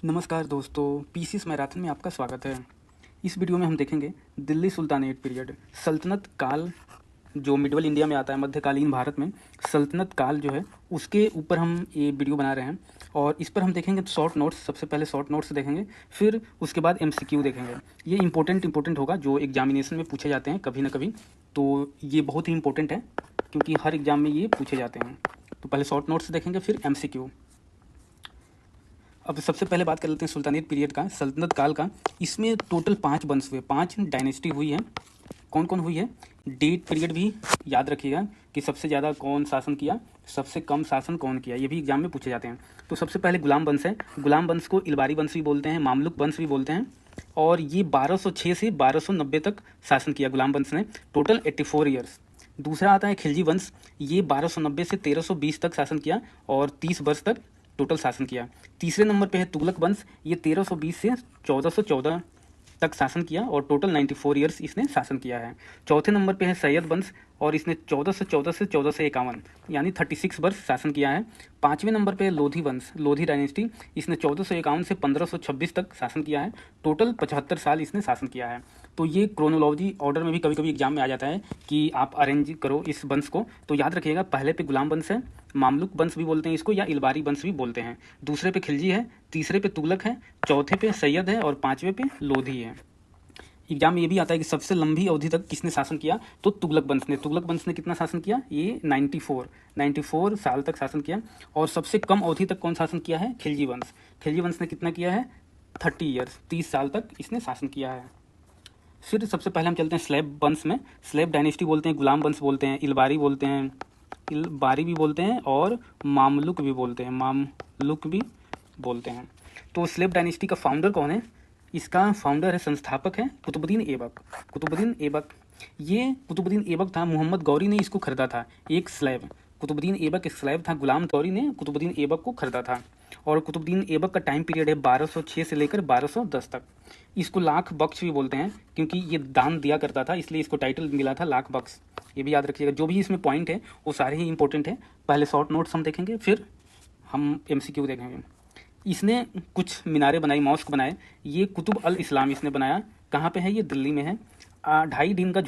नमस्कार दोस्तों, PCS marathon में आपका स्वागत है। इस वीडियो में हम देखेंगे दिल्ली सुल्तानेट पीरियड, सल्तनत काल जो मिडल इंडिया में आता है, मध्यकालीन भारत में सल्तनत काल जो है उसके ऊपर हम ये वीडियो बना रहे हैं। और इस पर हम देखेंगे शॉर्ट नोट्स, सबसे पहले शॉर्ट नोट्स देखेंगे, फिर उसके बाद एमसीक्यू देखेंगे। ये इंपॉर्टेंट होगा, जो एग्जामिनेशन में पूछे जाते हैं कभी ना कभी, तो ये बहुत ही इंपॉर्टेंट है क्योंकि हर एग्जाम में ये पूछे जाते हैं। तो पहले शॉर्ट नोट्स देखेंगे, फिर एमसीक्यू। अब सबसे पहले बात कर लेते हैं सुल्तानेट पीरियड का, सल्तनत काल का। इसमें टोटल 5 वंश हुए, 5 डायनेस्टी हुई है। कौन कौन हुई है? डेट पीरियड भी याद रखिएगा कि सबसे ज़्यादा कौन शासन किया, सबसे कम शासन कौन किया, ये भी एग्जाम में पूछे जाते हैं। तो सबसे पहले गुलाम वंश है। गुलाम वंश को इलबारी वंश भी बोलते हैं, मामलुक वंश भी बोलते हैं। और ये 1206 से 1290 तक शासन किया गुलाम वंश ने, टोटल 84 ईयर्स। दूसरा आता है खिलजी वंश। ये 1290 से 1320 तक शासन किया और 30 वर्ष तक टोटल शासन किया। तीसरे नंबर पे है तुगलक वंश। ये 1320 से 1414 तक शासन किया और टोटल 94 ईयर्स इसने शासन किया है। चौथे नंबर पे है सैयद वंश और इसने 1414 से 1451 यानी 36 वर्ष शासन किया है। पाँचवें नंबर पे है लोधी वंश, लोधी डायनेस्टी। इसने 1451 से 1526 तक शासन किया है, टोटल 75 साल इसने शासन किया है। तो ये क्रोनोलॉजी ऑर्डर में भी कभी कभी एग्जाम में आ जाता है कि आप अरेंज करो इस वंश को। तो याद रखिएगा, पहले पे गुलाम वंश है, मामलुक वंश भी बोलते हैं इसको, या इलबारी वंश भी बोलते हैं। दूसरे पे खिलजी है, तीसरे पे तुगलक है, चौथे पे सैयद है और पाँचवें पे लोधी है। एग्जाम में ये भी आता है कि सबसे लंबी अवधि तक किसने शासन किया, तो तुगलक वंश ने। तुगलक वंश ने कितना शासन किया? ये 94 साल तक शासन किया। और सबसे कम अवधि तक कौन शासन किया है? खिलजी वंश। खिलजी वंश ने कितना किया है? 30 ईयर्स, 30 साल तक इसने शासन किया है। फिर सबसे पहले हम चलते हैं स्लेब वंश में। स्लेब डायनेस्टी बोलते हैं, गुलाम वंश बोलते हैं, इलबारी बोलते हैं, इलबारी भी बोलते हैं और मामलुक भी बोलते हैं। तो स्लेब डायनेस्टी का फाउंडर कौन है? इसका फाउंडर है, संस्थापक है कुतुबुद्दीन ऐबक। ये कुतुबुद्दीन ऐबक था, मोहम्मद गौरी ने इसको खरीदा था, एक स्लेब। कुतुबुद्दीन ऐबक एक स्लेब था, गुलाम गौरी ने कुतुबुद्दीन ऐबक को खरीदा था। और कुतुबुद्दीन ऐबक का टाइम पीरियड है 1206 से लेकर 1210 तक। इसको लाख बख्श भी बोलते हैं क्योंकि ये दान दिया करता था, इसलिए इसको टाइटल मिला था लाख बख्श। ये भी याद रखिएगा, जो भी इसमें पॉइंट है वो सारे ही इंपॉर्टेंट है। पहले शॉर्ट नोट्स हम देखेंगे, फिर हम एमसीक्यू देखेंगे। इसने कुछ मीनारें बनाई, मॉस्क बनाए। ये कुतुब अल इस्लाम इसने बनाया। कहाँ पे है? ये दिल्ली में है। अढ़ाई दिन का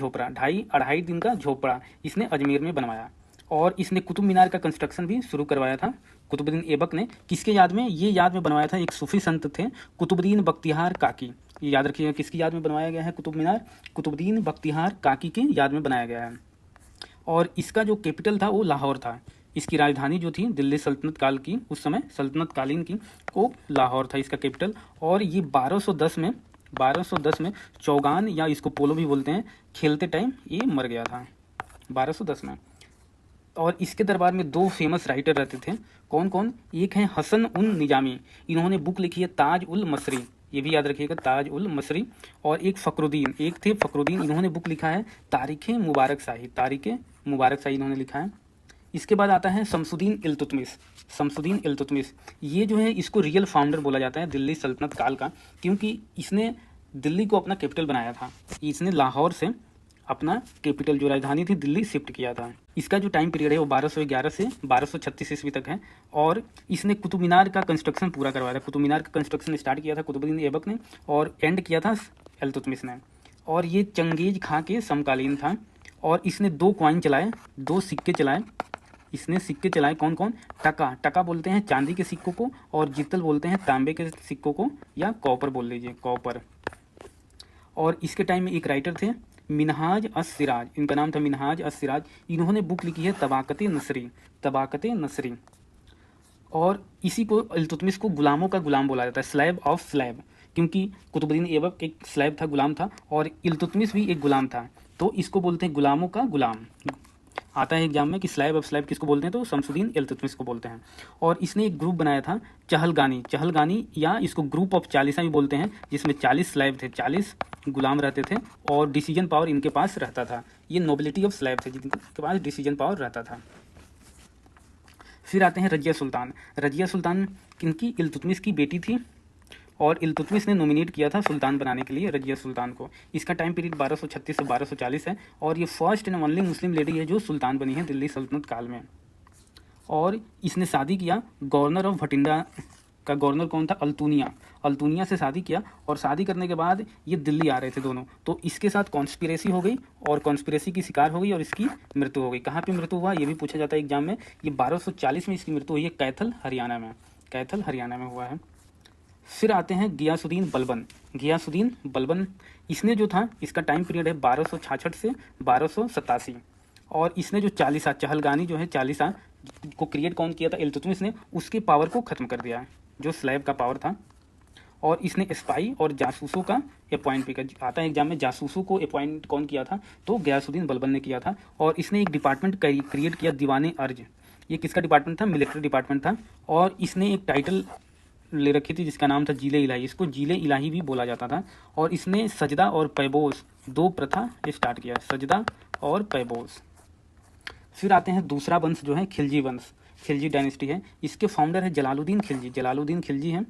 झोपड़ा इसने अजमेर में बनवाया। और इसने कुतुब मीनार का कंस्ट्रक्शन भी शुरू करवाया था कुतुबुद्दीन ऐबक ने। किसके याद में? ये याद में बनवाया था, एक सूफी संत थे कुतुबुद्दीन बख्तियार काकी। ये याद रखिएगा, किसकी याद में बनवाया गया है कुतुब मीनार? कुतुबुद्दीन बख्तियार काकी के याद में बनाया गया है। और इसका जो कैपिटल था वो लाहौर था। इसकी राजधानी जो थी दिल्ली सल्तनत काल की, उस समय सल्तनत कालीन की, वो लाहौर था इसका कैपिटल। और ये 1210 में चौगान, या इसको पोलो भी बोलते हैं, खेलते टाइम ये मर गया था 1210 में। और इसके दरबार में 2 फेमस राइटर रहते थे। कौन कौन? एक है हसन उन निजामी, इन्होंने बुक लिखी है ताज उल मसरी, ये भी याद रखिएगा, ताज उल मसरी। और एक थे फखरुद्दीन, इन्होंने बुक लिखा है तारीख़ मुबारक शाही इन्होंने लिखा है। इसके बाद आता है शमसुद्दीन इल्तुतमिश। ये जो है, इसको रियल फाउंडर बोला जाता है दिल्ली सल्तनत काल का, क्योंकि इसने दिल्ली को अपना कैपिटल बनाया था। इसने लाहौर से अपना कैपिटल, जो राजधानी थी, दिल्ली शिफ्ट किया था। इसका जो टाइम पीरियड है वो 1211 से 1236 ईस्वी तक है। और इसने कुतुब मीनार का कंस्ट्रक्शन पूरा करवाया था। कुतुब मीनार का कंस्ट्रक्शन स्टार्ट किया था कुतुबुद्दीन ऐबक ने और एंड किया था इल्तुतमिश ने। और ये चंगेज खां के समकालीन था। और इसने 2 कॉइन चलाए, 2 सिक्के चलाए। इसने सिक्के चलाए कौन कौन? टका बोलते हैं चांदी के सिक्कों को, और जितल बोलते हैं तांबे के सिक्कों को, या कॉपर बोल लीजिए, कॉपर। और इसके टाइम में एक राइटर थे मिनहाज अस सिराज, इनका नाम था मिनहाज अस सिराज। इन्होंने बुक लिखी है तबाकत नसरी। और इसी को इल्तुतमिश को गुलामों का गुलाम बोला जाता है, स्लेव ऑफ स्लेव, क्योंकि कुतुबुद्दीन ऐबक एक स्लेव था, गुलाम था, और इल्तुतमिश भी एक गुलाम था, तो इसको बोलते हैं गुलामों का गुलाम। आता है एग्जाम में कि स्लेव ऑफ स्लेव किसको बोलते हैं, तो शमसुद्दीन इल्तुतमिश को बोलते हैं। और इसने एक ग्रुप बनाया था चहलगानी, या इसको ग्रुप ऑफ 40 भी बोलते हैं, जिसमें 40 स्लेव थे, 40 गुलाम रहते थे और डिसीजन पावर इनके पास रहता था। ये नोबिलिटी ऑफ स्लेव थे जिनके पास डिसीजन पावर रहता था। फिर आते हैं रजिया सुल्तान किनकी? इल्तुतमिश की बेटी थी, और इल्तुतमिश ने नॉमिनेट किया था सुल्तान बनाने के लिए रजिया सुल्तान को। इसका टाइम पीरियड 1236 से 1240 है। और ये first and only Muslim lady है जो सुल्तान बनी है दिल्ली सल्तनत काल में। और इसने शादी किया गवर्नर ऑफ भटिंडा का गवर्नर कौन था? अल्तुनिया। अल्तुनिया से शादी किया और शादी करने के बाद ये दिल्ली आ रहे थे दोनों, तो इसके साथ कॉन्स्पिरेसी हो गई और कॉन्स्पिरेसी की शिकार हो गई और इसकी मृत्यु हो गई। कहाँ पे मृत्यु हुआ ये भी पूछा जाता है एग्जाम में। ये 1240 में इसकी मृत्यु हुई है, कैथल हरियाणा में। कैथल हरियाणा में हुआ है। फिर आते हैं गियासुद्दीन बलबन। गियासुद्दीन बलबन इसने जो था, इसका टाइम पीरियड है 1266 से 1287 और इसने जो चालीसा चहलगानी जो है चालीसा को क्रिएट कौन किया था? इल्तुतमिश ने। उसके पावर को ख़त्म कर दिया, जो स्लैब का पावर था। और इसने स्पाई और जासूसों का अपॉइंट भी कर, आता है एग्जाम में, जासूसों को अपॉइंट कौन किया था? तो गियासुद्दीन बलबन ने किया था। और इसने एक डिपार्टमेंट क्रिएट किया, दीवाने अर्ज। ये किसका डिपार्टमेंट था? मिलिट्री डिपार्टमेंट था। और इसने एक टाइटल ले रखी थी जिसका नाम था जीले इलाही, इसको जीले इलाही भी बोला जाता था। और इसने सजदा और पैबोस दो प्रथा स्टार्ट किया, सजदा और पैबोस। फिर आते हैं दूसरा वंश जो है खिलजी वंश, खिलजी डायनेस्टी है। इसके फाउंडर है जलालुद्दीन खिलजी। जलालुद्दीन खिलजी हैं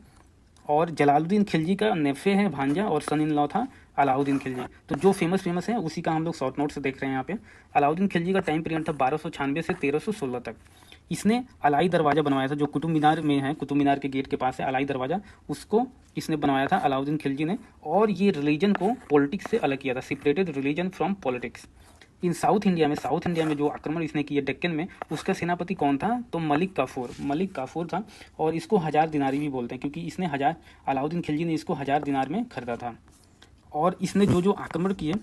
और जलालुद्दीन खिलजी का नेफे है भांजा और सन इन लॉ था अलाउद्दीन खिलजी। तो जो फेमस है उसी का हम लोग शॉर्ट नोट से देख रहे हैं यहाँ पे। अलाउद्दीन खिलजी का टाइम पीरियड था 1296 से 1316 तक। इसने अलाई दरवाज़ा बनवाया था, जो कुतुब मीनार में है, कुतुब मीनार के गेट के पास है अलाई दरवाज़ा, उसको इसने बनवाया था अलाउद्दीन खिलजी ने। और ये रिलीजन को पॉलिटिक्स से अलग किया था, separated religion from politics. In south India में जो आक्रमण इसने किए डेक्कन में, उसका सेनापति कौन था? तो मलिक काफूर था। और इसको 1000 दिनारी भी बोलते हैं क्योंकि इसने अलाउद्दीन खिलजी ने इसको 1000 दिनार में खरीदा था। और इसने जो आक्रमण किए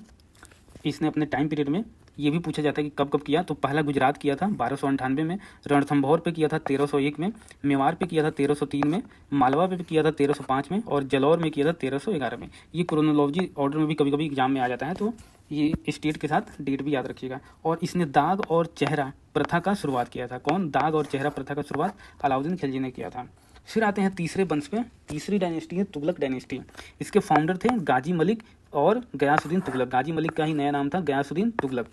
इसने अपने टाइम पीरियड में, ये भी पूछा जाता है कि कब कब किया। तो पहला गुजरात किया था 1298 में, रणथंभौर पे किया था 1301 में, मेवाड़ पे किया था 1303 में, मालवा पे किया था 1305 में और जलौर में किया था 1311 में। ये क्रोनोलॉजी ऑर्डर में भी कभी कभी एग्जाम में आ जाता है, तो ये स्टेट के साथ डेट भी याद रखिएगा। और इसने दाग और चेहरा प्रथा का शुरुआत किया था। कौन? दाग और चेहरा प्रथा का शुरुआत अलाउद्दीन खिलजी ने किया था। फिर आते हैं तीसरे वंश पे। तीसरी डायनेस्टी है तुगलक डायनेस्टी। इसके फाउंडर थे गाजी मलिक और गयासुद्दीन तुगलक। गाजी मलिक का ही नया नाम था गयासुद्दीन तुगलक।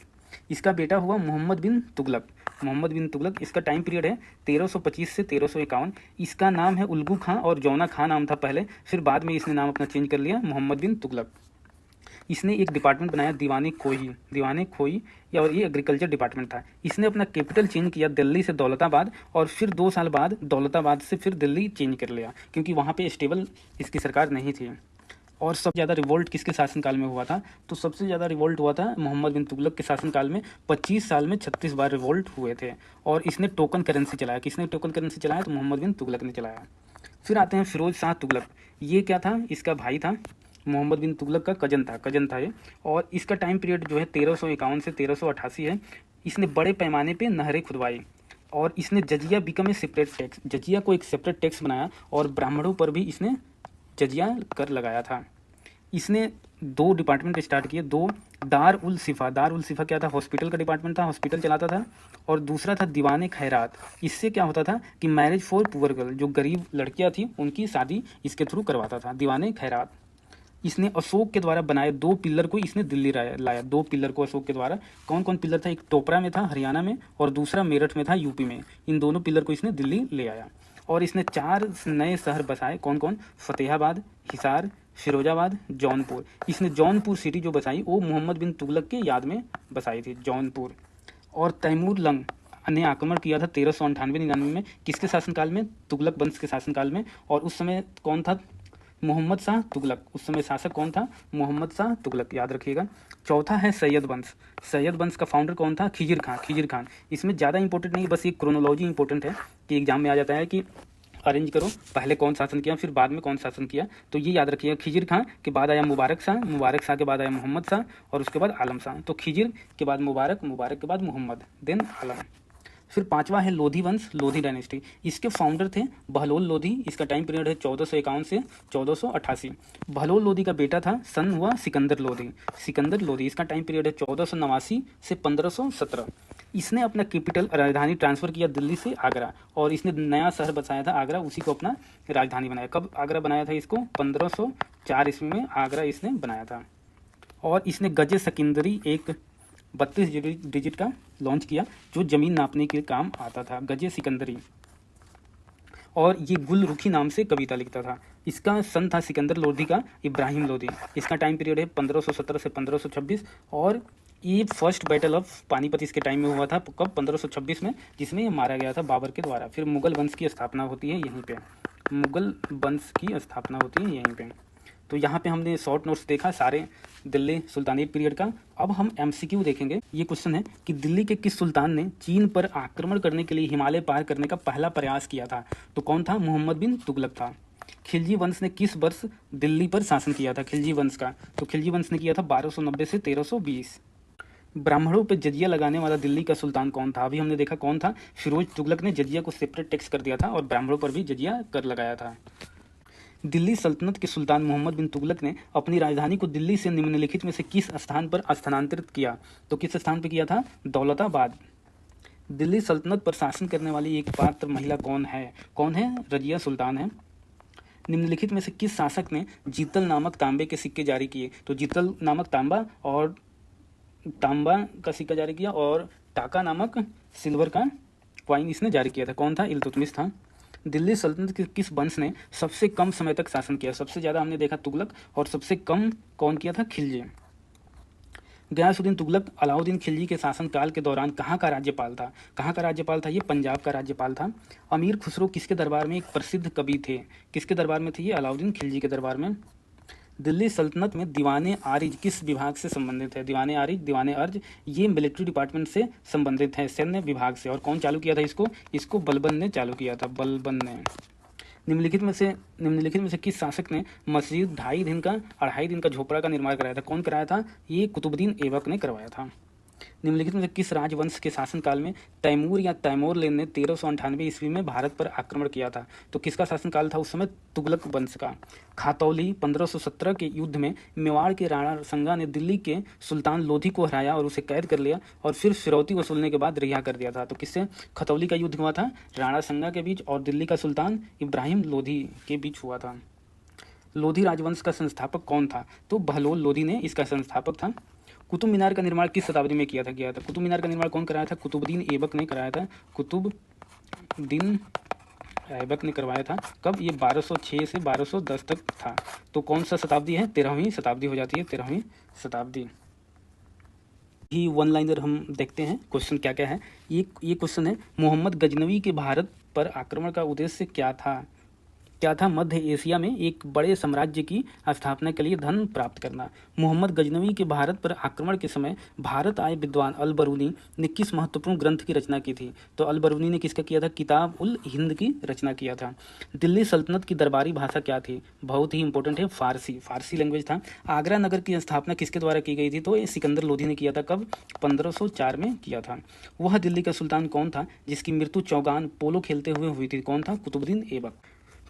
इसका बेटा हुआ मोहम्मद बिन तुगलक। इसका टाइम पीरियड है 1325 से 1351। इसका नाम है उल्गू खां और जौना खां नाम था पहले, फिर बाद में इसने नाम अपना चेंज कर लिया मोहम्मद बिन तुगलक। इसने एक डिपार्टमेंट बनाया दीवाने खोई और ये एग्रीकल्चर डिपार्टमेंट था। इसने अपना कैपिटल चेंज किया दिल्ली से दौलताबाद और फिर 2 साल बाद दौलताबाद से फिर दिल्ली चेंज कर लिया क्योंकि वहाँ पे स्टेबल इसकी सरकार नहीं थी। और सबसे ज़्यादा रिवोल्ट किसके शासनकाल में हुआ था? तो सबसे ज़्यादा रिवोल्ट हुआ था मोहम्मद बिन तुगलक के शासनकाल में। 25 साल में 36 बार रिवोल्ट हुए थे। और इसने टोकन करेंसी चलाया। किसने टोकन करेंसी चलाया? तो मोहम्मद बिन तुगलक ने चलाया। फिर आते हैं फिरोज शाह तुगलक। ये क्या था? इसका भाई था, मोहम्मद बिन तुगलक का कजन था ये। और इसका टाइम पीरियड जो है 1351 से 1388 है। इसने बड़े पैमाने पे नहरें खुदवाई और इसने जजिया बिकम ए सेपरेट टैक्स, जजिया को एक सेपरेट टैक्स बनाया और ब्राह्मणों पर भी इसने जजिया कर लगाया था। इसने 2 डिपार्टमेंट स्टार्ट किए, 2 दार उल सिफा क्या था? हॉस्पिटल का डिपार्टमेंट था, हॉस्पिटल चलाता था। और दूसरा था दीवाने खैरात। इससे क्या होता था कि मैरिज फॉर पुअर गर्ल, जो गरीब लड़कियां थी उनकी शादी इसके थ्रू करवाता था, दीवाने खैरात। इसने अशोक के द्वारा बनाए 2 पिलर को इसने दिल्ली लाया, 2 पिलर को अशोक के द्वारा। कौन कौन पिलर था? एक टोपरा में था हरियाणा में और दूसरा मेरठ में था यूपी में। इन दोनों पिलर को इसने दिल्ली ले आया। और इसने 4 नए शहर बसाए। कौन कौन? फतेहाबाद, हिसार, फिरोजाबाद, जौनपुर। इसने जौनपुर सिटी जो बसाई वो मोहम्मद बिन तुगलक के याद में बसाई थी, जौनपुर। और तैमूर लंग ने आक्रमण किया था 1398-99 में। किसके शासनकाल में? तुगलक वंश के शासनकाल में। और उस समय कौन था? मोहम्मद शाह तुगलक। उस समय शासक कौन था? मोहम्मद शाह तुगलक, याद रखिएगा। चौथा है सैयद वंश का फाउंडर कौन था? खिजिर खान। इसमें ज़्यादा इंपॉर्टेंट नहीं, बस ये क्रोनोलॉजी इंपॉर्टेंट है कि एग्जाम में आ जाता है कि अरेंज करो पहले कौन शासन किया फिर बाद में कौन शासन किया। तो ये याद रखिएगा, खिजिर खां के बाद आया मुबारक शाह के बाद आया मोहम्मद शाह और उसके बाद आलम शाह। तो खिजिर के बाद मुबारक के बाद मोहम्मद, देन आलम। फिर 5वां है लोधी वंश, लोधी डायनेस्टी। इसके फाउंडर थे बहलोल लोधी। इसका टाइम पीरियड है 1451 से 1488। बहलोल लोधी का बेटा था सन हुआ सिकंदर लोधी। इसका टाइम पीरियड है 1489 से 1517। इसने अपना कैपिटल राजधानी ट्रांसफ़र किया दिल्ली से आगरा और इसने नया शहर बसाया था आगरा, उसी को अपना राजधानी बनाया। कब आगरा बनाया था इसको? 1504 ईस्वी में आगरा इसने बनाया था। और इसने गजे सिकंदरी एक 32 डिजिट का लॉन्च किया जो ज़मीन नापने के काम आता था, गजे सिकंदरी। और ये गुल रुखी नाम से कविता लिखता था। इसका सन था सिकंदर लोधी का इब्राहिम लोधी। इसका टाइम पीरियड है 1517 से 1526। और ये फर्स्ट बैटल ऑफ पानीपत इसके टाइम में हुआ था। कब? 1526 में, जिसमें ये मारा गया था बाबर के द्वारा। फिर मुगल वंश की स्थापना होती है यहीं पे। मुगल वंश की स्थापना होती है यहीं पे। तो यहाँ पे हमने शॉर्ट नोट्स देखा सारे दिल्ली सुल्तानेट पीरियड का। अब हम एमसीक्यू देखेंगे। ये क्वेश्चन है कि दिल्ली के किस सुल्तान ने चीन पर आक्रमण करने के लिए हिमालय पार करने का पहला प्रयास किया था? तो कौन था? मोहम्मद बिन तुगलक था। खिलजी वंश ने किस वर्ष दिल्ली पर शासन किया था? खिलजी वंश का, तो खिलजी वंश ने किया था 1290 से 1320। ब्राह्मणों पर जजिया लगाने वाला दिल्ली का सुल्तान कौन था? अभी हमने देखा कौन था, फिरोज तुगलक ने जजिया को सेपरेट टैक्स कर दिया था और ब्राह्मणों पर भी जजिया कर लगाया था। दिल्ली सल्तनत के सुल्तान मोहम्मद बिन तुगलक ने अपनी राजधानी को दिल्ली से निम्नलिखित में से किस स्थान पर स्थानांतरित किया? तो किस स्थान पर किया था? दौलताबाद। दिल्ली सल्तनत पर शासन करने वाली एक पात्र महिला कौन है? कौन है? रजिया सुल्तान है। निम्नलिखित में से किस शासक ने जीतल नामक तांबे के सिक्के जारी किए? तो जीतल नामक तांबा का सिक्का जारी किया और टाका नामक सिल्वर का कॉइन इसने जारी किया था। कौन था? इल्तुतमिश था। दिल्ली सल्तनत के किस वंश ने सबसे कम समय तक शासन किया? सबसे ज़्यादा हमने देखा तुगलक और सबसे कम कौन किया था? खिलजी। गयासुद्दीन तुगलक अलाउद्दीन खिलजी के शासनकाल के दौरान कहाँ का राज्यपाल था? कहाँ का राज्यपाल था? ये पंजाब का राज्यपाल था। अमीर खुसरो किसके दरबार में एक प्रसिद्ध कवि थे? किसके दरबार में थे ये? अलाउद्दीन खिलजी के दरबार में। दिल्ली सल्तनत में दीवाने आरिज किस विभाग से संबंधित है? दीवाने आरिज, दीवाने अर्ज, ये मिलिट्री डिपार्टमेंट से संबंधित है, सैन्य विभाग से। और कौन चालू किया था इसको? इसको बलबन ने चालू किया था, बलबन ने। निम्नलिखित में से किस शासक ने मस्जिद 2.5 दिन का झोपड़ा का निर्माण कराया था? कौन कराया था? ये कुतुबुद्दीन ऐबक ने करवाया था। निम्नलिखित में से किस राजवंश के शासनकाल में तैमूर या तैमूरलैन ने 1398 ईस्वी में भारत पर आक्रमण किया था? तो किसका शासनकाल था उस समय? तुगलक वंश का। खातौली 1517 के युद्ध में मेवाड़ के राणा संगा ने दिल्ली के सुल्तान लोधी को हराया और उसे कैद कर लिया और फिर फिरौती वसूलने के बाद रिहा कर दिया था। तो किससे खतौली का युद्ध हुआ था? राणा संगा के बीच और दिल्ली का सुल्तान इब्राहिम लोधी के बीच हुआ था। लोधी राजवंश का संस्थापक कौन था? तो बहलोल लोधी ने इसका संस्थापक था। कुतुब मीनार का निर्माण किस शताब्दी में किया था? कुतुब मीनार का निर्माण कौन कराया था? कुतुबुद्दीन ऐबक ने कराया था। कुतुबुद्दीन ऐबक ने करवाया था। कब? ये 1206 से 1210 तक था। तो कौन सा शताब्दी है? 13वीं शताब्दी हो जाती है, 13वीं शताब्दी। ही वन लाइनर हम देखते हैं क्वेश्चन क्या क्या है। ये क्वेश्चन है, मोहम्मद गजनवी के भारत पर आक्रमण का उद्देश्य क्या था? मध्य एशिया में एक बड़े साम्राज्य की स्थापना के लिए धन प्राप्त करना। मोहम्मद गजनवी के भारत पर आक्रमण के समय भारत आए विद्वान अल बरूनी ने किस महत्वपूर्ण ग्रंथ की रचना की थी? तो अल बरूनी ने किसका किया था? किताब उल हिंद की रचना किया था। दिल्ली सल्तनत की दरबारी भाषा क्या थी? बहुत ही इंपॉर्टेंट है, फारसी लैंग्वेज था। आगरा नगर की स्थापना किसके द्वारा की गई थी? तो ये सिकंदर लोधी ने किया था। कब? 1504 में किया था। वह दिल्ली का सुल्तान कौन था जिसकी मृत्यु चौगान पोलो खेलते हुए हुई थी? कौन था? कुतुबुद्दीन ऐबक।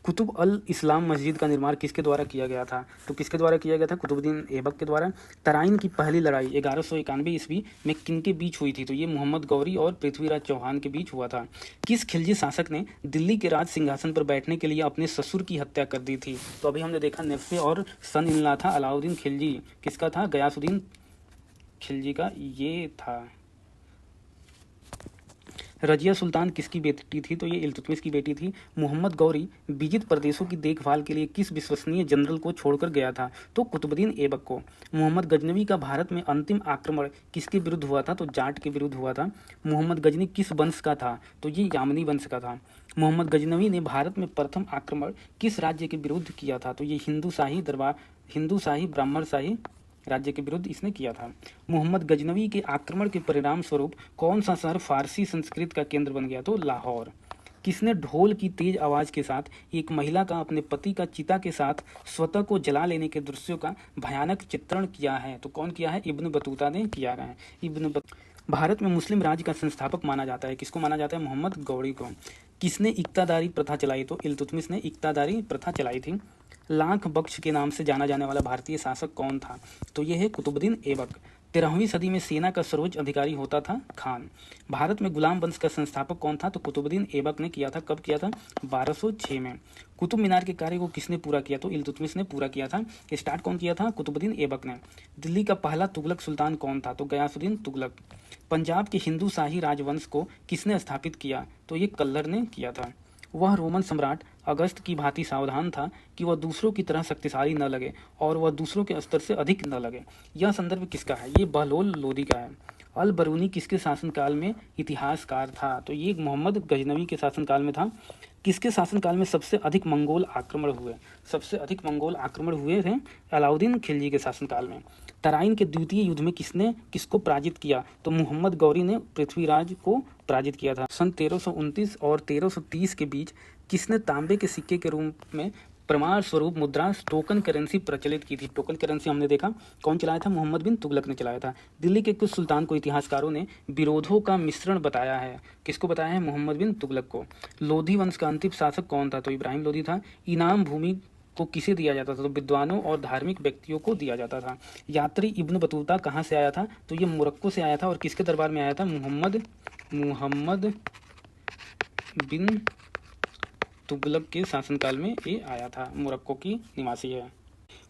कुतुब अल इस्लाम मस्जिद का निर्माण किसके द्वारा किया गया था? तो किसके द्वारा किया गया था? कुतुबुद्दीन ऐबक के द्वारा। तराइन की पहली लड़ाई 1191 ईस्वी में किनके बीच हुई थी? तो ये मोहम्मद गौरी और पृथ्वीराज चौहान के बीच हुआ था। किस खिलजी शासक ने दिल्ली के राज सिंहासन पर बैठने के लिए अपने ससुर की हत्या कर दी थी? तो अभी हमने देखा नेफे और सन इन लॉ था अलाउद्दीन खिलजी। किसका था? गयासुद्दीन खिलजी का ये था। रजिया सुल्तान किसकी बेटी थी? तो ये इल्तुतमिश की बेटी थी। मोहम्मद गौरी विजित प्रदेशों की देखभाल के लिए किस विश्वसनीय जनरल को छोड़कर गया था? तो कुतुबुद्दीन ऐबक को। मोहम्मद गजनवी का भारत में अंतिम आक्रमण किसके विरुद्ध हुआ था? तो जाट के विरुद्ध हुआ था। मोहम्मद गजनी किस वंश का था? तो ये यामनी वंश का था। मोहम्मद गजनवी ने भारत में प्रथम आक्रमण किस राज्य के विरुद्ध किया था? तो ये हिंदू शाही ब्राह्मण शाही राज्य के विरुद्ध इसने किया था। मोहम्मद गजनवी के आक्रमण के परिणाम स्वरूप कौन सा शहर फारसी संस्कृत का केंद्र बन गया? तो लाहौर। किसने ढोल की तेज आवाज के साथ एक महिला का अपने पति का चिता के साथ स्वतः को जला लेने के दृश्यों का भयानक चित्रण किया है? तो कौन किया है? इब्न बतूता ने किया है। भारत में मुस्लिम राज्य का संस्थापक माना जाता है। किसको माना जाता है? मोहम्मद गौरी को। किसने इक्तादारी प्रथा चलाई? तो इल्तुतमिश ने इक्तादारी प्रथा चलाई थी। लाख बख्श के नाम से जाना जाने वाला भारतीय शासक कौन था? तो यह है कुतुबुद्दीन ऐबक। 13वीं सदी में सेना का सर्वोच्च अधिकारी होता था खान। भारत में गुलाम वंश का संस्थापक कौन था? तो कुतुबुद्दीन ऐबक ने किया था। कब किया था? 1206 में। कुतुब मीनार के कार्य को किसने पूरा किया? तो इल्तुतमिश ने पूरा किया था। स्टार्ट कौन किया था? कुतुबुद्दीन ऐबक ने। दिल्ली का पहला तुगलक सुल्तान कौन था? तो गयासुद्दीन तुगलक। पंजाब के हिंदू शाही राजवंश को किसने स्थापित किया? तो ये कल्लर ने किया था। वह रोमन सम्राट अगस्त की भांति सावधान था कि वह दूसरों की तरह शक्तिशाली न लगे और वह दूसरों के स्तर से अधिक न लगे। यह संदर्भ किसका है? ये बहलोल लोदी का है। अल बरूनी किसके शासनकाल में इतिहासकार था? तो ये मोहम्मद गजनवी के शासनकाल में था। किसके शासनकाल में सबसे अधिक मंगोल आक्रमण हुए? सबसे अधिक मंगोल आक्रमण हुए थे अलाउद्दीन खिलजी के शासनकाल में। तराइन के द्वितीय युद्ध में किसने किसको पराजित किया? तो मोहम्मद गौरी ने पृथ्वीराज को पराजित किया था। सन 1329 और 1330 के बीच किसने तांबे के सिक्के के रूप में प्रमाण स्वरूप मुद्रा टोकन करेंसी प्रचलित की थी? टोकन करेंसी हमने देखा कौन चलाया था? मोहम्मद बिन तुगलक ने चलाया था। दिल्ली के कुछ सुल्तान को इतिहासकारों ने विरोधों का मिश्रण बताया है। किसको बताया है? मोहम्मद बिन तुगलक को। लोधी वंश का अंतिम शासक कौन था? तो इब्राहिम लोधी था। इनाम भूमि को किसे दिया जाता था? तो विद्वानों और धार्मिक व्यक्तियों को दिया जाता था। यात्री इब्न बतूता कहाँ से आया था? तो ये मोरक्को से आया था। और किसके दरबार में आया था? मोहम्मद बिन तुगलक के शासनकाल में ये आया था। मोरक्को की निवासी है।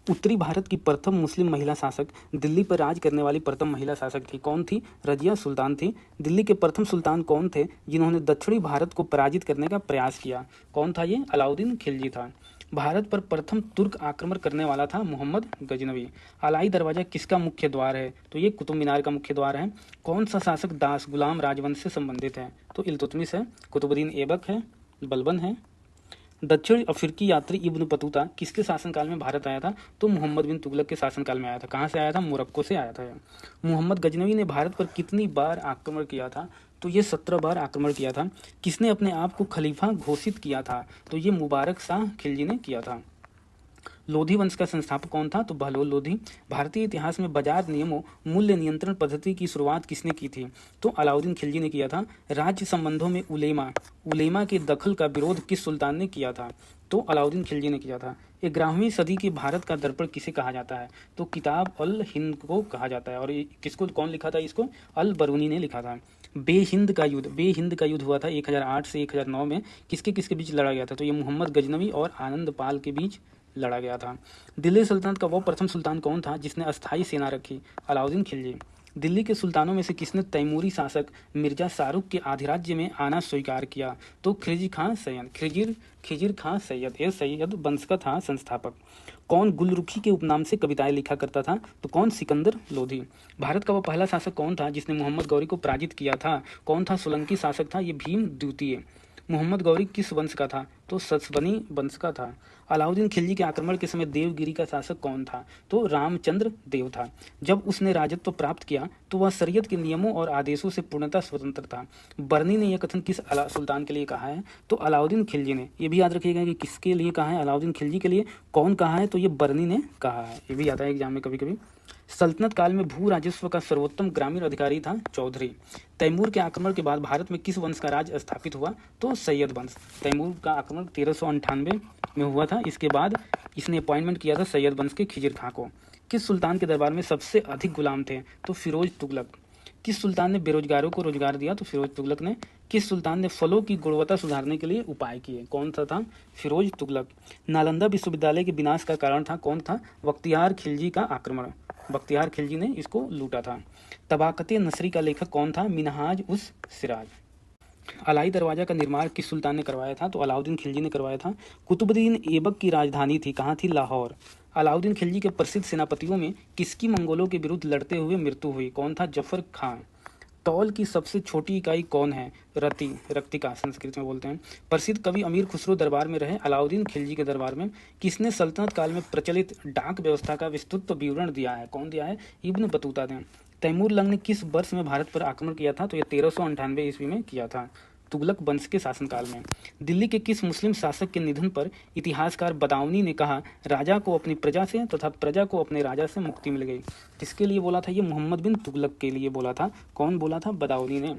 उत्तरी भारत की प्रथम मुस्लिम महिला शासक, दिल्ली पर राज करने वाली प्रथम महिला शासक थी। कौन थी? रजिया सुल्तान थी। दिल्ली के प्रथम सुल्तान कौन थे जिन्होंने दक्षिणी भारत को पराजित करने का प्रयास किया? कौन था ये? अलाउद्दीन खिलजी था। भारत पर प्रथम तुर्क आक्रमण करने वाला था मोहम्मद गजनवी। अलाई दरवाजा किसका मुख्य द्वार है? तो ये कुतुब मीनार का मुख्य द्वार है। कौन सा शासक दास गुलाम राजवंश से संबंधित है? तो इल्तुतमिश है। कुतुबुद्दीन ऐबक है। बलबन है। दक्षिण अफ्रीकी यात्री इब्न बतूता किसके शासनकाल में भारत आया था? तो मोहम्मद बिन तुगलक के शासनकाल में आया था। कहाँ से आया था? मोरक्को से आया था। मोहम्मद गजनवी ने भारत पर कितनी बार आक्रमण किया था? तो ये 17 बार आक्रमण किया था। किसने अपने आप को खलीफा घोषित किया था? तो ये मुबारक शाह खिलजी ने किया था। लोधी वंश का संस्थापक कौन था? तो बहलोल लोधी। भारतीय इतिहास में बाजार नियमों मूल्य नियंत्रण पद्धति की शुरुआत किसने की थी? तो अलाउद्दीन खिलजी ने किया था। राज्य संबंधों में उलेमा के दखल का विरोध किस सुल्तान ने किया था? तो अलाउद्दीन खिलजी ने किया था। 11वीं सदी के भारत का दर्पण किसे कहा जाता है? तो किताब अल हिंद को कहा जाता है। और किसको कौन लिखा था इसको? अल बरूनी ने लिखा था। बेहिंद का युद्ध हुआ था 1008 से 1009 में। किसके किसके बीच लड़ा गया था? तो ये मोहम्मद गजनवी और आनंद पाल के बीच लड़ा गया था। दिल्ली सल्तनत का वो प्रथम सुल्तान कौन था जिसने अस्थायी सेना रखी? अलाउद्दीन खिलजी। दिल्ली के सुल्तानों में से किसने तैमूरी शासक मिर्जा शाहरुख के अधिराज्य में आना स्वीकार किया? तो खिजिर खां सैयद। ये सैयद वंश का था संस्थापक। कौन गुलरुखी के उपनाम से कविताएं लिखा करता था? तो कौन? सिकंदर लोधी। भारत का वो पहला शासक कौन था जिसने मोहम्मद गौरी को पराजित किया था? कौन था? सोलंकी शासक था ये भीम द्वितीय। मोहम्मद गौरी किस वंश का था? तो ससबनी वंश का था। अलाउद्दीन खिलजी के आक्रमण के समय देवगिरी का शासक कौन था? तो रामचंद्र देव था। जब उसने राजत्व प्राप्त किया तो वह शरीयत के नियमों और आदेशों से पूर्णतः स्वतंत्र था। बर्नी ने यह कथन किस सुल्तान के लिए कहा है? तो अलाउद्दीन खिलजी ने। ये भी याद रखिएगा कि किसके लिए कहा है? अलाउद्दीन खिलजी के लिए। कौन कहा है? तो ये बर्नी ने कहा है। ये भी आता है एग्जाम में कभी कभी। सल्तनत काल में भू राजस्व का सर्वोत्तम ग्रामीण अधिकारी था चौधरी। तैमूर के आक्रमण के बाद भारत में किस वंश का राज स्थापित हुआ? तो सैयद वंश। तैमूर का आक्रमण 1398 में हुआ था। इसके बाद इसने अपॉइंटमेंट किया था सैयद वंश के खिजिर खां को। किस सुल्तान के दरबार में सबसे अधिक गुलाम थे? तो फिरोज तुगलक। किस सुल्तान ने बेरोजगारों को रोजगार दिया? तो फिरोज तुगलक ने। किस सुल्तान ने फलों की गुणवत्ता सुधारने के लिए उपाय किए? कौन सा था? फिरोज तुगलक। नालंदा विश्वविद्यालय के विनाश का कारण था? कौन था? बख्तियार खिलजी का आक्रमण। बख्तियार खिलजी ने इसको लूटा था। तबाकत नसरी का लेखक कौन था? मिनहाज उस सिराज। अलाई दरवाजा का निर्माण किस सुल्तान ने करवाया था? तो अलाउद्दीन खिलजी ने करवाया था। कुतुबुद्दीन ऐबक की राजधानी थी कहाँ थी? लाहौर। अलाउद्दीन खिलजी के प्रसिद्ध सेनापतियों में किसकी मंगोलों के विरुद्ध लड़ते हुए मृत्यु हुई? कौन था? जफर खां। तौल की सबसे छोटी इकाई कौन है? रक्तिका संस्कृत में बोलते हैं। प्रसिद्ध कवि अमीर खुसरो दरबार में रहे। अलाउद्दीन खिलजी के दरबार में। किसने सल्तनत काल में प्रचलित डाक व्यवस्था का विस्तृत विवरण दिया है? कौन दिया है? इब्न बतूता ने। तैमूर लंग ने किस वर्ष में भारत पर आक्रमण किया था? तो यह 1398 ईस्वी में किया था, तुगलक वंश के शासनकाल में। दिल्ली के किस मुस्लिम शासक के निधन पर इतिहासकार बदाऊनी ने कहा राजा को अपनी प्रजा से तथा प्रजा को अपने राजा से मुक्ति मिल गई? किसके लिए बोला था? ये मोहम्मद बिन तुगलक के लिए बोला था। कौन बोला था? बदाऊनी ने।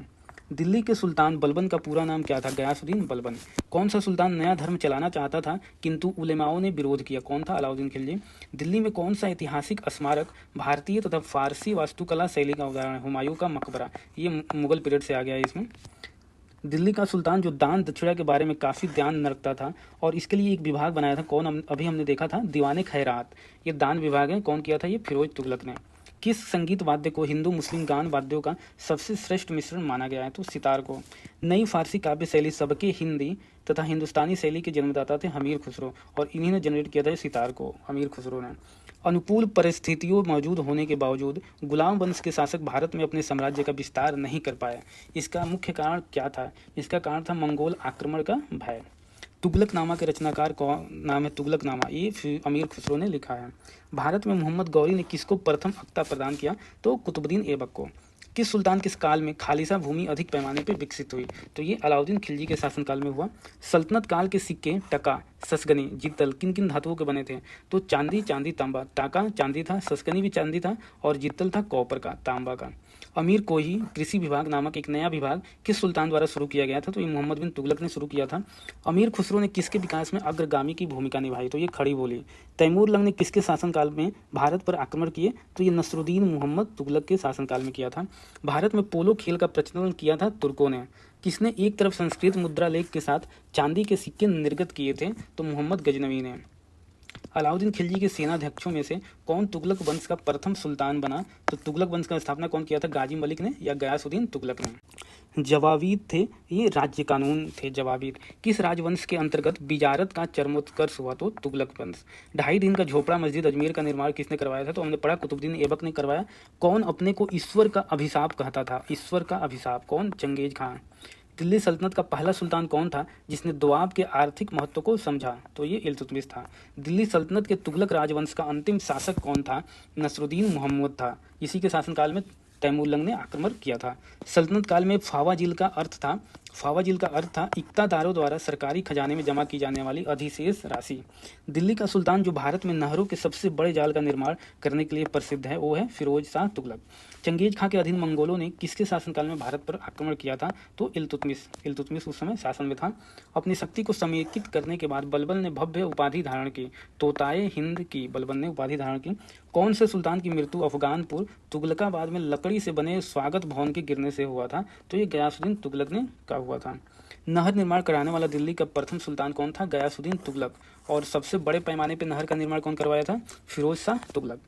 दिल्ली के सुल्तान बलबन का पूरा नाम क्या था? गयासुद्दीन बलबन। कौन सा सुल्तान नया धर्म चलाना चाहता था किंतु उलेमाओं ने विरोध किया? कौन था? अलाउद्दीन खिलजी। दिल्ली में कौन सा ऐतिहासिक स्मारक भारतीय तथा फारसी वास्तुकला शैली का उदाहरण है? हुमायूं का मकबरा। ये मुगल पीरियड से आ गया है इसमें। दिल्ली का सुल्तान जो दान दक्षिणा के बारे में काफ़ी ध्यान रखता था और इसके लिए एक विभाग बनाया था। कौन? अभी हमने देखा था दीवाने खैरात। ये दान विभाग है। कौन किया था? ये फिरोज तुगलक ने। किस संगीत वाद्य को हिंदू मुस्लिम गान वाद्यों का सबसे श्रेष्ठ मिश्रण माना गया है? तो सितार को। नई फारसी काव्य शैली सबके हिंदी तथा हिंदुस्तानी शैली के जन्मदाता थे हमीर खुसरो और इन्हीं ने जनरेट किया था सितार को, हमीर खुसरो ने। अनुकूल परिस्थितियों मौजूद होने के बावजूद गुलाम वंश के शासक भारत में अपने साम्राज्य का विस्तार नहीं कर पाए। इसका मुख्य कारण क्या था? इसका कारण था मंगोल आक्रमण का भय। तुगलकनामा के रचनाकार कौन नाम है? तुगलकनामा ये अमीर खुसरो ने लिखा है। भारत में मोहम्मद गौरी ने किसको प्रथम अख्ता प्रदान किया? तो कुतुबुद्दीन ऐबक को। किस सुल्तान के काल में खालिसा भूमि अधिक पैमाने पर विकसित हुई? तो ये अलाउद्दीन खिलजी के शासनकाल में हुआ। सल्तनत काल के सिक्के टका, ससगनी, जित्तल किन किन धातुओं के बने थे? तो चांदी, चांदी, तांबा। टाका चांदी था, ससगनी भी चांदी था और जित्तल था कॉपर का, तांबा का। अमीर कोही कृषि विभाग नामक एक नया विभाग किस सुल्तान द्वारा शुरू किया गया था? तो ये मोहम्मद बिन तुगलक ने शुरू किया था। अमीर खुसरो ने किसके विकास में अग्रगामी की भूमिका निभाई? तो ये खड़ी बोली। तैमूर लंग ने किसके शासनकाल में भारत पर आक्रमण किए? तो ये नसरुद्दीन मोहम्मद तुगलक के शासनकाल में किया था। भारत में पोलो खेल का प्रचलन किया था तुर्कों ने। किसने एक तरफ संस्कृत मुद्रा लेख के साथ चांदी के सिक्के निर्गत किए थे? तो मोहम्मद गजनवी ने। अलाउद्दीन खिलजी के सेनाध्यक्षों में से कौन तुगलक वंश का प्रथम सुल्तान बना? तो तुगलक वंश का स्थापना कौन किया था? गाजी मलिक ने या गयासुद्दीन तुगलक ने? जवाबीद थे, ये राज्य कानून थे जवाबीद। किस राजवंश के अंतर्गत बिजारत का चरमोत्कर्ष हुआ? तो तुगलक वंश। 2.5 दिन का झोपड़ा मस्जिद अजमेर का निर्माण किसने करवाया था? तो हमने पढ़ा कुतुबुद्दीन ऐबक ने करवाया। कौन अपने को ईश्वर का अभिशाप कहता था? ईश्वर का अभिशाप कौन? चंगेज खां। दिल्ली सल्तनत का पहला सुल्तान कौन था जिसने दोआब के आर्थिक महत्व को समझा? तो ये इल्तुतमिश था। दिल्ली सल्तनत के तुगलक राजवंश का अंतिम शासक कौन था? नसरुद्दीन मोहम्मद था। इसी के शासनकाल में तैमूर लंग ने आक्रमण किया था। सल्तनत काल में फावाजिल का अर्थ था इक्तादारों द्वारा सरकारी खजाने में जमा की जाने वाली अधिशेष राशि। दिल्ली का सुल्तान जो भारत में नहरों के सबसे बड़े जाल का निर्माण करने के लिए प्रसिद्ध है वो है फिरोज शाह तुगलक। चंगेज खां के अधीन मंगोलों ने किसके शासनकाल में भारत पर आक्रमण किया था? तो इल्तुतमिश उस समय शासन में था। अपनी शक्ति को समेकित करने के बाद बलबन ने भव्य उपाधि धारण की, तोताए हिंद की बलबन ने उपाधि धारण की। कौन से सुल्तान की मृत्यु अफगानपुर तुगलकाबाद में लकड़ी से बने स्वागत भवन के गिरने से हुआ था? तो ये गयासुद्दीन तुगलक ने का हुआ था। नहर निर्माण कराने वाला दिल्ली का प्रथम सुल्तान कौन था? गयासुद्दीन तुगलक। और सबसे बड़े पैमाने पर नहर का निर्माण कौन करवाया था? फिरोज शाह तुगलक।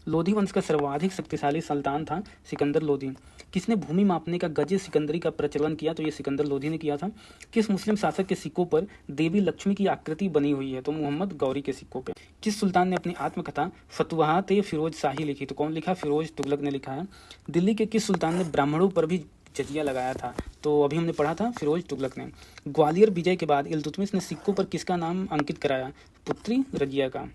लोधी वंश का सर्वाधिक शक्तिशाली सुल्तान था सिकंदर लोधी। किसने भूमि मापने का गजे सिकंदरी का प्रचलन किया? तो ये सिकंदर लोधी ने किया था। किस मुस्लिम शासक के सिक्कों पर देवी लक्ष्मी की आकृति बनी हुई है? तो मोहम्मद गौरी के सिक्कों पे। किस सुल्तान ने अपनी आत्मकथा फतवाहत फिरोज शाही लिखी? तो कौन लिखा? फिरोज तुगलक ने लिखा है। दिल्ली के किस सुल्तान ने ब्राह्मणों पर भी जजिया लगाया था? तो अभी हमने पढ़ा था फिरोज तुगलक ने। ग्वालियर विजय के बाद इल्तुतमिश ने सिक्कों पर किसका नाम अंकित कराया? पुत्री रजिया का।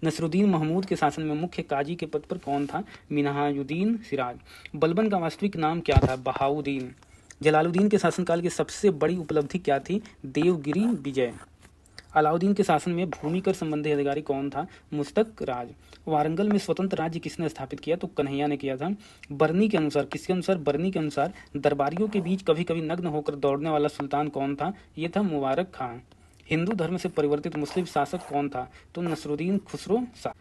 नसरुद्दीन महमूद के शासन में मुख्य काजी के पद पर कौन था? मिनहाजुद्दीन सिराज। बलबन का वास्तविक नाम क्या था? बहाउद्दीन। जलालुद्दीन के शासनकाल की सबसे बड़ी उपलब्धि क्या थी? देवगिरी विजय। अलाउद्दीन के शासन में भूमि कर संबंधी अधिकारी कौन था? मुस्तक राज। वारंगल में स्वतंत्र राज्य किसने स्थापित किया? तो कन्हैया ने किया था। बर्नी के अनुसार, किसके अनुसार? बर्नी के अनुसार दरबारियों के बीच कभी कभी नग्न होकर दौड़ने वाला सुल्तान कौन था? ये था मुबारक खां। हिंदू धर्म से परिवर्तित मुस्लिम शासक कौन था? तो नसरुद्दीन खुसरो शाह।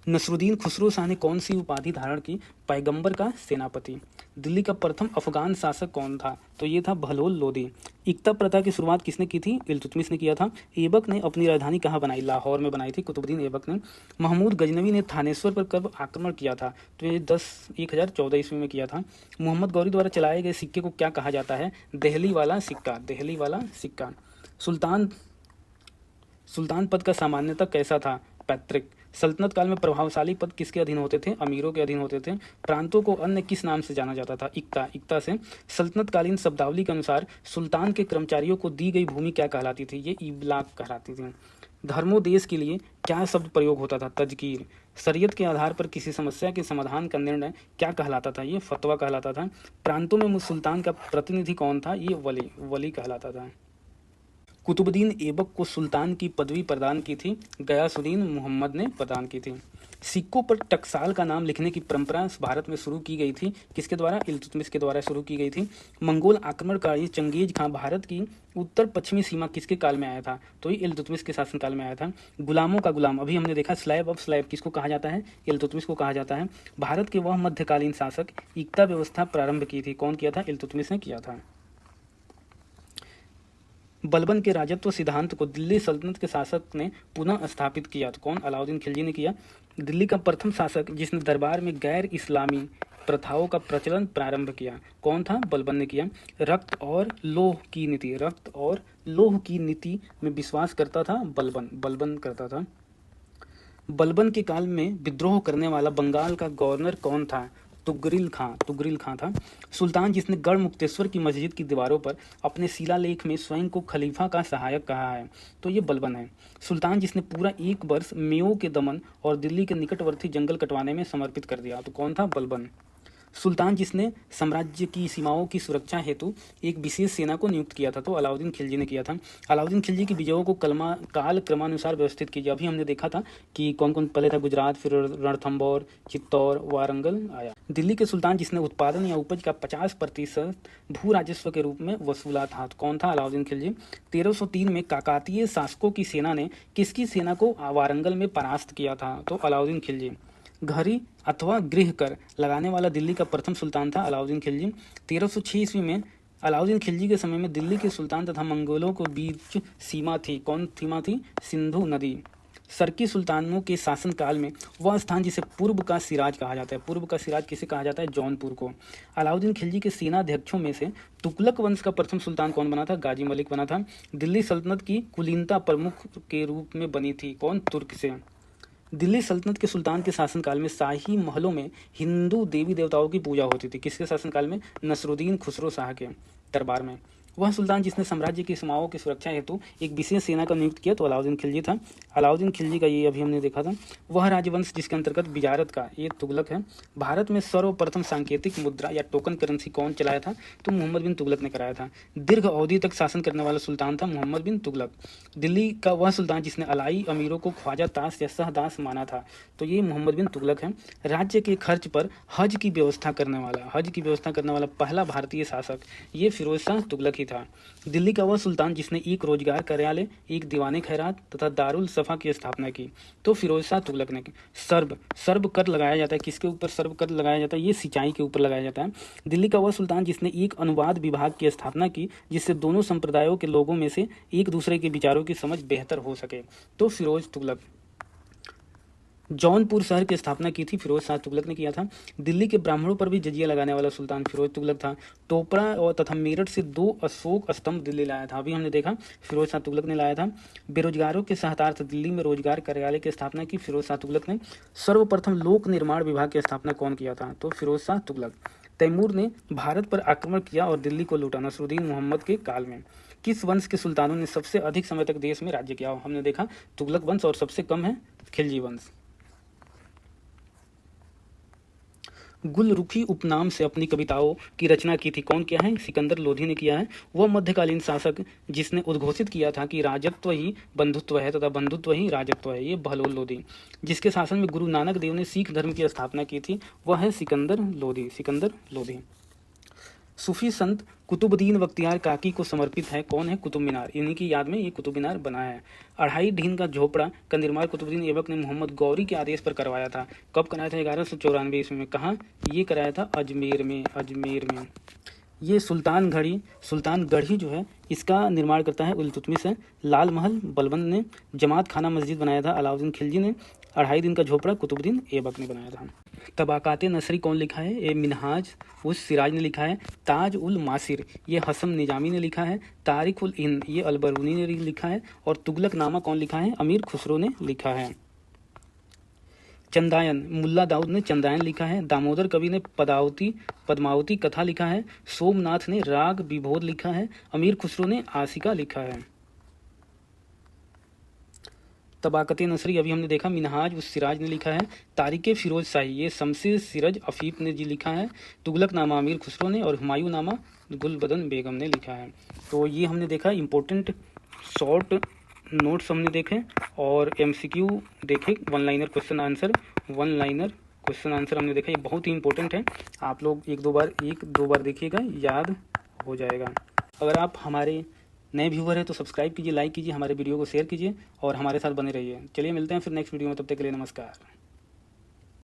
नसरुद्दीन खुसरो शाह ने कौन सी उपाधि धारण की? पैगंबर का सेनापति। दिल्ली का प्रथम अफगान शासक कौन था? तो ये था बहलोल लोदी। इक्ता प्रथा की शुरुआत किसने की थी? इल्तुतमिश ने किया था। ऐबक ने अपनी राजधानी कहाँ बनाई? लाहौर में बनाई थी कुतुबुद्दीन ऐबक ने। महमूद गजनवी ने थानेश्वर पर कब आक्रमण किया था? तो ये 1014 ईस्वी में किया था। मोहम्मद गौरी द्वारा चलाए गए सिक्के को क्या कहा जाता है? देहली वाला सिक्का। देहली वाला सिक्का। सुल्तान पद का सामान्यतः कैसा था? पैतृक। सल्तनत काल में प्रभावशाली पद किसके अधीन होते थे? अमीरों के अधीन होते थे। प्रांतों को अन्य किस नाम से जाना जाता था? इक्ता से। सल्तनत कालीन शब्दावली के अनुसार सुल्तान के कर्मचारियों को दी गई भूमि क्या कहलाती थी? ये इबलाक कहलाती थी। धर्मोदेश के लिए क्या शब्द प्रयोग होता था? तजकीर। शरीयत के आधार पर किसी समस्या के समाधान का निर्णय क्या कहलाता था? ये फतवा कहलाता था। प्रांतों में सुल्तान का प्रतिनिधि कौन था? ये वली कहलाता था। कुतुबुद्दीन ऐबक को सुल्तान की पदवी प्रदान की थी गयासुद्दीन मोहम्मद ने प्रदान की थी। सिक्कों पर टकसाल का नाम लिखने की परंपरा भारत में शुरू की गई थी किसके द्वारा? इल्तुतमिश के द्वारा शुरू की गई थी। मंगोल आक्रमणकारी चंगेज खां भारत की उत्तर पश्चिमी सीमा किसके काल में आया था? तो ये इल्तुतमिश के शासनकाल में आया था। गुलामों का गुलाम, अभी हमने देखा स्लैब ऑफ स्लैब किसको कहा जाता है? इल्तुतमिश को कहा जाता है। भारत के वह मध्यकालीन शासक इक्ता व्यवस्था प्रारंभ की थी, कौन किया था? इल्तुतमिश ने किया था। बलबन के राजत्व सिद्धांत को दिल्ली सल्तनत के शासक ने पुनः स्थापित किया, तो कौन? अलाउद्दीन खिलजी ने किया। दिल्ली का प्रथम शासक जिसने दरबार में गैर इस्लामी प्रथाओं का प्रचलन प्रारंभ किया, कौन था? बलबन ने किया। रक्त और लोह की नीति में विश्वास करता था बलबन करता था। बलबन के काल में विद्रोह करने वाला बंगाल का गवर्नर कौन था? तुगरिल खां था। सुल्तान जिसने गढ़ मुक्तेश्वर की मस्जिद की दीवारों पर अपने शिलालेख में स्वयं को खलीफा का सहायक कहा है, तो ये बलबन है। सुल्तान जिसने पूरा 1 वर्ष मेओ के दमन और दिल्ली के निकटवर्ती जंगल कटवाने में समर्पित कर दिया, तो कौन था? बलबन। सुल्तान जिसने साम्राज्य की सीमाओं की सुरक्षा हेतु एक विशेष सेना को नियुक्त किया था, तो अलाउद्दीन खिलजी ने किया था। अलाउद्दीन खिलजी की विजयों को काल क्रमानुसार व्यवस्थित कीजिए। अभी हमने देखा था कि कौन कौन पहले था, गुजरात, फिर रणथंभौर, चित्तौड़, वारंगल आया। दिल्ली के सुल्तान जिसने उत्पादन या उपज का 50% भू राजस्व के रूप में वसूला था, तो कौन था? अलाउद्दीन खिलजी। 1303 में काकातीय शासकों की सेना ने किसकी सेना को वारंगल में परास्त किया था, तो अलाउद्दीन खिलजी। घरी अथवा गृह कर लगाने वाला दिल्ली का प्रथम सुल्तान था अलाउद्दीन खिलजी। 1306 ईस्वी में अलाउद्दीन खिलजी के समय में दिल्ली के सुल्तान तथा मंगोलों के बीच सीमा थी। कौन सीमा थी? सिंधु नदी। सरकी सुल्तानों के शासनकाल में वह स्थान जिसे पूर्व का सिराज कहा जाता है, पूर्व का सिराज किसे कहा जाता है? जौनपुर को। अलाउद्दीन खिलजी के सेनाध्यक्षों में से तुगलक वंश का प्रथम सुल्तान कौन बना था? गाजी मलिक बना था। दिल्ली सल्तनत की कुलीनता प्रमुख के रूप में बनी थी, कौन? तुर्क से। दिल्ली सल्तनत के सुल्तान के शासनकाल में शाही महलों में हिंदू देवी देवताओं की पूजा होती थी। किसके शासनकाल में? नसरुद्दीन खुसरो शाह के दरबार में। वह सुल्तान जिसने साम्राज्य की सीमाओं की सुरक्षा हेतु एक विशेष सेना का नियुक्त किया, तो अलाउद्दीन खिलजी था। अलाउद्दीन खिलजी का ये अभी हमने देखा था। वह राजवंश जिसके अंतर्गत बिजारत का, ये तुगलक है। भारत में सर्वप्रथम सांकेतिक मुद्रा या टोकन करेंसी कौन चलाया था? तो मोहम्मद बिन तुगलक ने कराया था। दीर्घ अवधि तक शासन करने वाला सुल्तान था मोहम्मद बिन तुगलक। दिल्ली का वह सुल्तान जिसने अलाई अमीरों को ख्वाजा ताश या सहदास माना था, तो ये मोहम्मद बिन तुगलक है। राज्य के खर्च पर हज की व्यवस्था करने वाला पहला भारतीय शासक ये फिरोज शाह तुगलक ही था। दिल्ली का वह सुल्तान जिसने एक रोजगार कार्यालय, एक दीवाने खैरात तथा दारुल सफा की स्थापना की, तो फिरोज शाह तुगलक ने की। सर्ब कर लगाया जाता है, किसके ऊपर सर्ब कर लगाया जाता है? ये सिंचाई के ऊपर लगाया जाता है। दिल्ली का वह सुल्तान जिसने एक अनुवाद विभाग की स्थापना की, जिससे दोनों संप्रदायों के लोगों में से एक दूसरे के विचारों की समझ बेहतर हो सके, तो फिरोज तुगलक। जौनपुर शहर की स्थापना की थी, फिरोज शाह तुगलक ने किया था। दिल्ली के ब्राह्मणों पर भी जजिया लगाने वाला सुल्तान फिरोज तुगलक था। टोपरा और तथा मेरठ से 2 अशोक स्तंभ दिल्ली लाया था, अभी हमने देखा फिरोज शाह तुगलक ने लाया था। बेरोजगारों के सहायतार्थ दिल्ली में रोजगार कार्यालय की स्थापना की, फिरोज शाह तुगलक ने। सर्वप्रथम लोक निर्माण विभाग की स्थापना कौन किया था? तो फिरोज शाह तुगलक। तैमूर ने भारत पर आक्रमण किया और दिल्ली को लूटा नसरुद्दीन मोहम्मद के काल में। किस वंश के सुल्तानों ने सबसे अधिक समय तक देश में राज्य किया? हमने देखा तुगलक वंश, और सबसे कम है खिलजी वंश। गुलरुखी उपनाम से अपनी कविताओं की रचना की थी, कौन किया है? सिकंदर लोधी ने किया है। वह मध्यकालीन शासक जिसने उद्घोषित किया था कि राजत्व ही बंधुत्व है तथा बंधुत्व ही राजत्व है, ये बहलोल लोधी। जिसके शासन में गुरु नानक देव ने सिख धर्म की स्थापना की थी, वह है सिकंदर लोधी। सूफी संत कुतुबुद्दीन बख्तियार काकी को समर्पित है, कौन है? कुतुब मीनार। इन्हीं की याद में ये कुतुब मीनार बना है। 2.5 ढीन का झोपड़ा का निर्माण कुतुबुद्दीन ऐबक ने मोहम्मद गौरी के आदेश पर करवाया था। कब कराया था? 1194 ईस्वी में। कहाँ? ये कराया था अजमेर में। ये सुल्तानगढ़ी जो है, इसका निर्माण करता है इल्तुतमिश है। लाल महल बलबन ने। जमात खाना मस्जिद बनाया था अलाउद्दीन खिलजी ने। 2.5 दिन का झोपड़ा कुतुबुद्दीन ऐबक ने बनाया था। तबाकात नसरी कौन लिखा है? ये मिनहाज उस सिराज ने लिखा है। ताज उल मासिर ये हसम निजामी ने लिखा है। तारिक उल हिंद ये अलबरूनी ने लिखा है। और तुगलक नामा कौन लिखा है? अमीर खुसरो ने लिखा है। चंदायन मुल्ला दाऊद ने चंदायन लिखा है। दामोदर कवि ने पद्मावती कथा लिखा है। सोमनाथ ने राग विभोद लिखा है। अमीर खुसरो ने आशिका लिखा है। तबाकत नसरी अभी हमने देखा, मिनहाज उस सिराज ने लिखा है। तारिक फिरोज शाही ये शमसे सिरज अफीफ ने जी लिखा है। तुगलक नामा अमीर खुसरो ने, और हुमायूं नामा गुलबदन बेगम ने लिखा है। तो ये हमने देखा इंपॉर्टेंट शॉर्ट नोट्स हमने देखे, और MCQ देखे, वन लाइनर क्वेश्चन आंसर हमने देखा। ये बहुत ही इंपॉर्टेंट है, आप लोग एक दो बार देखिएगा, याद हो जाएगा। अगर आप हमारे नए व्यूवर है तो सब्सक्राइब कीजिए, लाइक कीजिए, हमारे वीडियो को शेयर कीजिए और हमारे साथ बने रहिए। चलिए मिलते हैं फिर नेक्स्ट वीडियो में, तब तक के लिए नमस्कार।